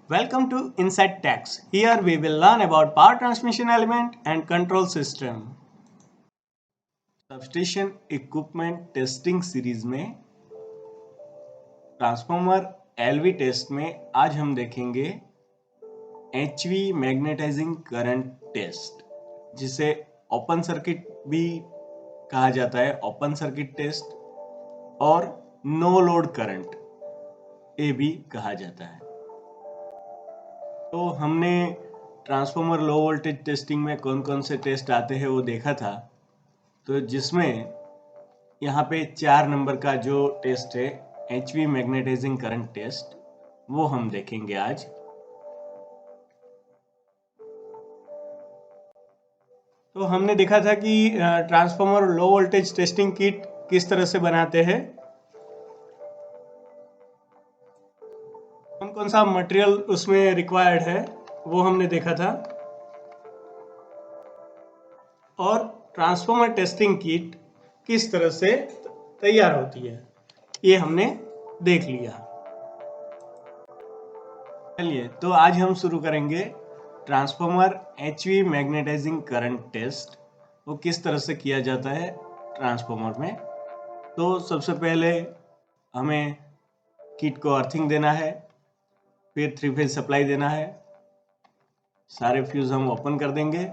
Welcome to Inside Techs. Here we will learn about power transmission element and control system. Substation equipment testing series में transformer LV test में आज हम देखेंगे HV magnetising current test, जिसे open circuit भी कहा जाता है, ओपन सर्किट टेस्ट, और नो लोड करंट ये भी कहा जाता है। तो हमने ट्रांसफॉर्मर लो वोल्टेज टेस्टिंग में कौन कौन से टेस्ट आते हैं वो देखा था, तो जिसमें यहाँ पे 4 नंबर का जो टेस्ट है एचवी मैग्नेटाइजिंग करंट टेस्ट, वो हम देखेंगे आज। तो हमने देखा था कि transformer low voltage testing kit किस तरह से बनाते हैं, कौन कौन सा मटेरियल उसमें रिक्वायर्ड है वो हमने देखा था, और ट्रांसफॉर्मर टेस्टिंग किट किस तरह से तैयार होती है ये हमने देख लिया। चलिए, तो आज हम शुरू करेंगे transformer HV magnetising current test, वो किस तरह से किया जाता है ट्रांसफॉर्मर में। तो सबसे पहले हमें किट को अर्थिंग देना है, फिर 3 फेज सप्लाई देना है, सारे फ्यूज हम ओपन कर देंगे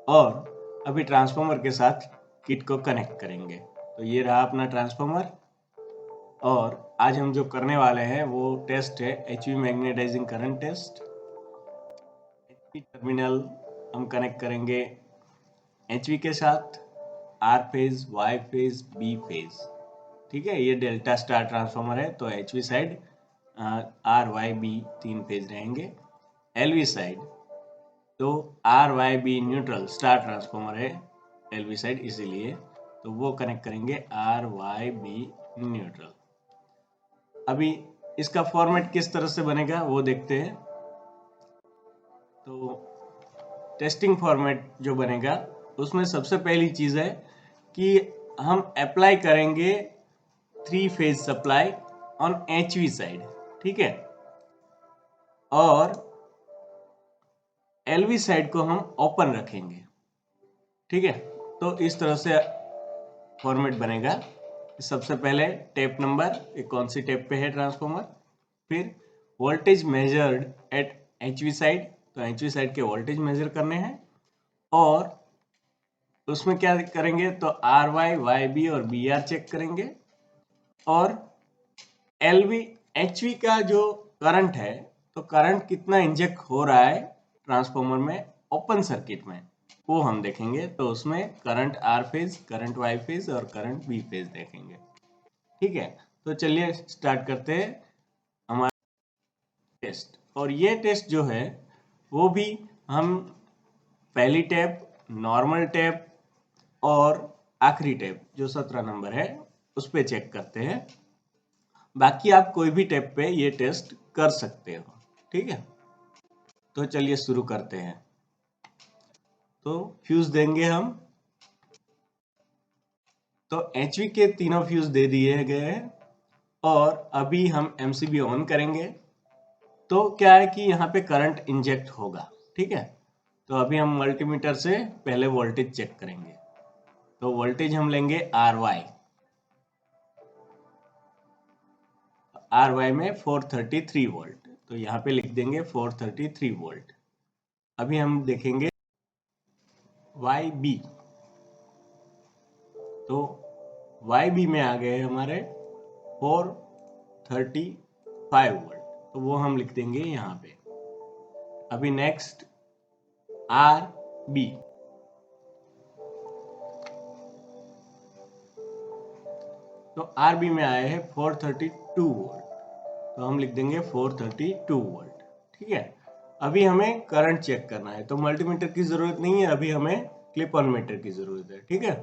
और अभी ट्रांसफॉर्मर के साथ किट को कनेक्ट करेंगे। तो ये रहा अपना ट्रांसफॉर्मर, और आज हम जो करने वाले हैं वो टेस्ट है HV magnetising current test. HV terminal हम कनेक्ट करेंगे एचवी के साथ, R phase, Y phase, B phase. ठीक है, ये डेल्टा स्टार ट्रांसफॉर्मर है, तो HV side R Y B 3 phase रहेंगे। एलवी साइड तो R Y B neutral star transformer है एलवी साइड, इसीलिए तो वो कनेक्ट करेंगे आर वाई बी न्यूट्रल। अभी इसका फॉर्मेट किस तरह से बनेगा वो देखते हैं। तो टेस्टिंग फॉर्मेट जो बनेगा उसमें सबसे पहली चीज है कि हम अप्लाई करेंगे 3 phase supply on HV side, ठीक है, और एलवी साइड को हम ओपन रखेंगे। ठीक है, तो इस तरह से फॉर्मेट बनेगा। सबसे पहले टेप नंबर, ये कौन सी टेप पे है ट्रांसफॉर्मर, फिर voltage measured eight HV side, तो एचवी साइड के वोल्टेज मेजर करने हैं, और उसमें क्या करेंगे तो आर वाई, वाई बी और बी आर चेक करेंगे, और एलवी एचवी का जो करंट है तो करंट कितना इंजेक्ट हो रहा है ट्रांसफॉर्मर में ओपन सर्किट में वो हम देखेंगे। तो उसमें current R phase, current Y phase और करंट बी फेज देखेंगे। ठीक है, तो चलिए स्टार्ट करते हैं हमारा टेस्ट। और ये टेस्ट जो है वो भी हम पहली टैप, नॉर्मल टैप और आखिरी टैप जो 17 नंबर है उस पे चेक करते हैं। बाकी आप कोई भी टैप पे ये टेस्ट कर सकते हो। ठीक है, तो चलिए शुरू करते हैं। तो फ्यूज देंगे हम, तो एचवी के तीनों फ्यूज दे दिए गए हैं, और अभी हम एमसीबी ऑन करेंगे। तो क्या है कि यहाँ पे करंट इंजेक्ट होगा। ठीक है, तो अभी हम मल्टीमीटर से पहले वोल्टेज चेक करेंगे। तो वोल्टेज हम लेंगे आर वाई, आर वाई में 433 वोल्ट, तो यहाँ पे लिख देंगे 433 वोल्ट। अभी हम देखेंगे वाई बी, तो वाई बी में आ गए हमारे 435 वोल्ट, तो वो हम लिख देंगे यहाँ पे। अभी नेक्स्ट आर बी, तो आर बी में आए हैं 432 वोल्ट, तो हम लिख देंगे 432 वोल्ट। ठीक है, अभी हमें करंट चेक करना है, तो मल्टीमीटर की जरूरत नहीं है, अभी हमें क्लिप ऑन मीटर की जरूरत है। ठीक है,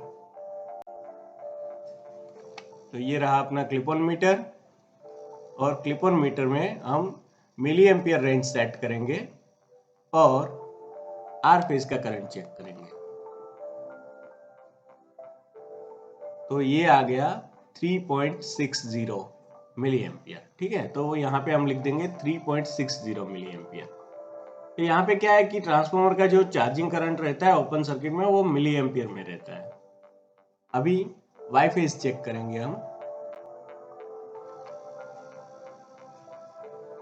तो ये रहा अपना क्लिप ऑन मीटर, और क्लिप ऑन मीटर में हम मिली एम्पियर रेंज सेट करेंगे और आर फेज का करंट चेक करेंगे। तो ये आ गया 3.60 मिली एम्पियर। ठीक है, तो यहाँ पे हम लिख देंगे 3.60 मिली एम्पियर। तो यहाँ पे क्या है कि ट्रांसफार्मर का जो चार्जिंग करंट रहता है ओपन सर्किट में वो मिली एम्पियर में रहता है। अभी वाई फेज चेक करेंगे हम।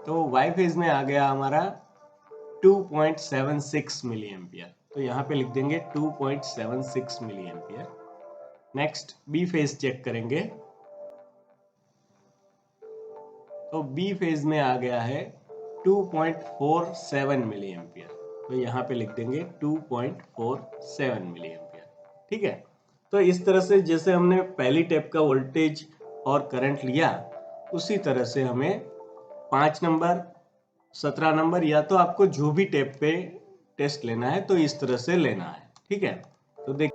तो वाई फेज में आ गया हमारा 2.76 मिली एम्पियर। तो यहाँ पे लिख देंगे 2.76 milli ampere. Next B phase check करेंगे। तो बी फेज में आ गया है 2.47 मिली एम्पियर। तो यहाँ पे लिख देंगे 2.47 मिली एम्पियर। ठीक है, तो इस तरह से जैसे हमने पहली टेप का वोल्टेज और करंट लिया, उसी तरह से हमें 5 नंबर, 17 नंबर या तो आपको जो भी टेप पे टेस्ट लेना है तो इस तरह से लेना है। ठीक है, तो देख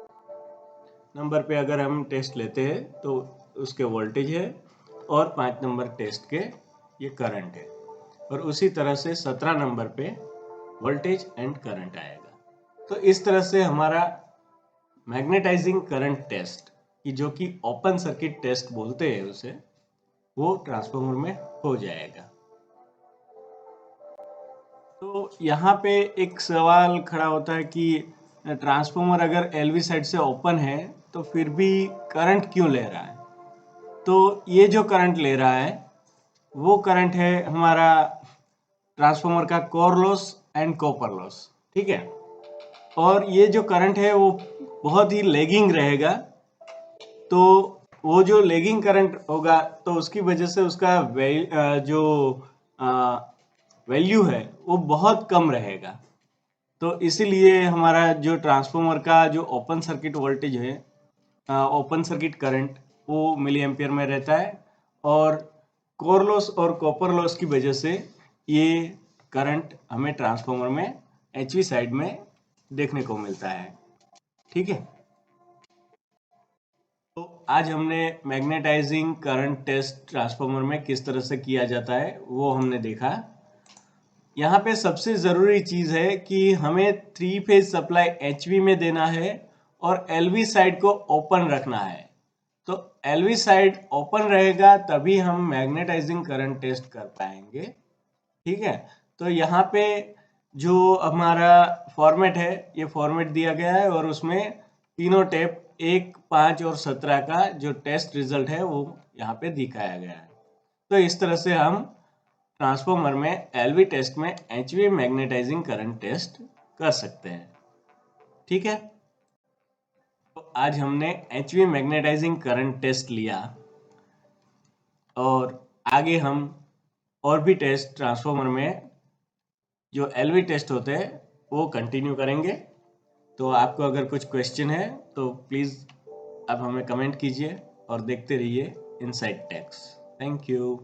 नंबर पे अगर हम टेस्ट लेते हैं तो उसके वोल्टेज है और 5 नंबर टेस्ट के ये करंट है, और उसी तरह से 17 नंबर पे वोल्टेज एंड करंट आएगा। तो इस तरह से हमारा मैग्नेटाइजिंग करंट टेस्ट की जो कि ओपन सर्किट टेस्ट बोलते हैं उसे, वो ट्रांसफार्मर में हो जाएगा। तो यहाँ पे एक सवाल खड़ा होता है कि ट्रांसफार्मर अगर एलवी साइड से ओपन है तो फिर भी करंट क्यों ले रहा है? तो ये जो करंट ले रहा है वो करंट है हमारा ट्रांसफार्मर का core loss and copper loss. ठीक है, और ये जो करंट है वो बहुत ही लेगिंग रहेगा। तो वो जो लेगिंग करंट होगा तो उसकी वजह से उसका जो वैल्यू है वो बहुत कम रहेगा। तो इसीलिए हमारा जो ट्रांसफार्मर का जो ओपन सर्किट वोल्टेज है, ओपन सर्किट करंट, वो मिली एम्पियर में रहता है, और कोर लॉस और कॉपर लॉस की वजह से ये करंट हमें ट्रांसफार्मर में एचवी साइड में देखने को मिलता है। ठीक है, तो आज हमने मैग्नेटाइजिंग करंट टेस्ट ट्रांसफार्मर में किस तरह से किया जाता है वो हमने देखा। यहाँ पे सबसे ज़रूरी चीज़ है कि हमें 3 फेज सप्लाई एचवी में देना है और एलवी साइड को ओपन रखना है। तो एलवी साइड ओपन रहेगा तभी हम मैग्नेटाइजिंग करंट टेस्ट कर पाएंगे। ठीक है, तो यहाँ पे जो हमारा फॉर्मेट है, ये फॉर्मेट दिया गया है और उसमें तीनों टेप 1, 5 और 17 का जो टेस्ट रिजल्ट है वो यहाँ पे दिखाया गया है। तो इस तरह से हम ट्रांसफार्मर में एलवी टेस्ट में एचवी मैग्नेटाइजिंग करंट टेस्ट कर सकते हैं। ठीक है, तो आज हमने एचवी मैग्नेटाइजिंग करंट टेस्ट लिया और आगे हम और भी टेस्ट ट्रांसफार्मर में जो एलवी टेस्ट होते हैं वो कंटिन्यू करेंगे। तो आपको अगर कुछ क्वेश्चन है तो प्लीज़ आप हमें कमेंट कीजिए और देखते रहिए इनसाइड टेक्स। Thank you.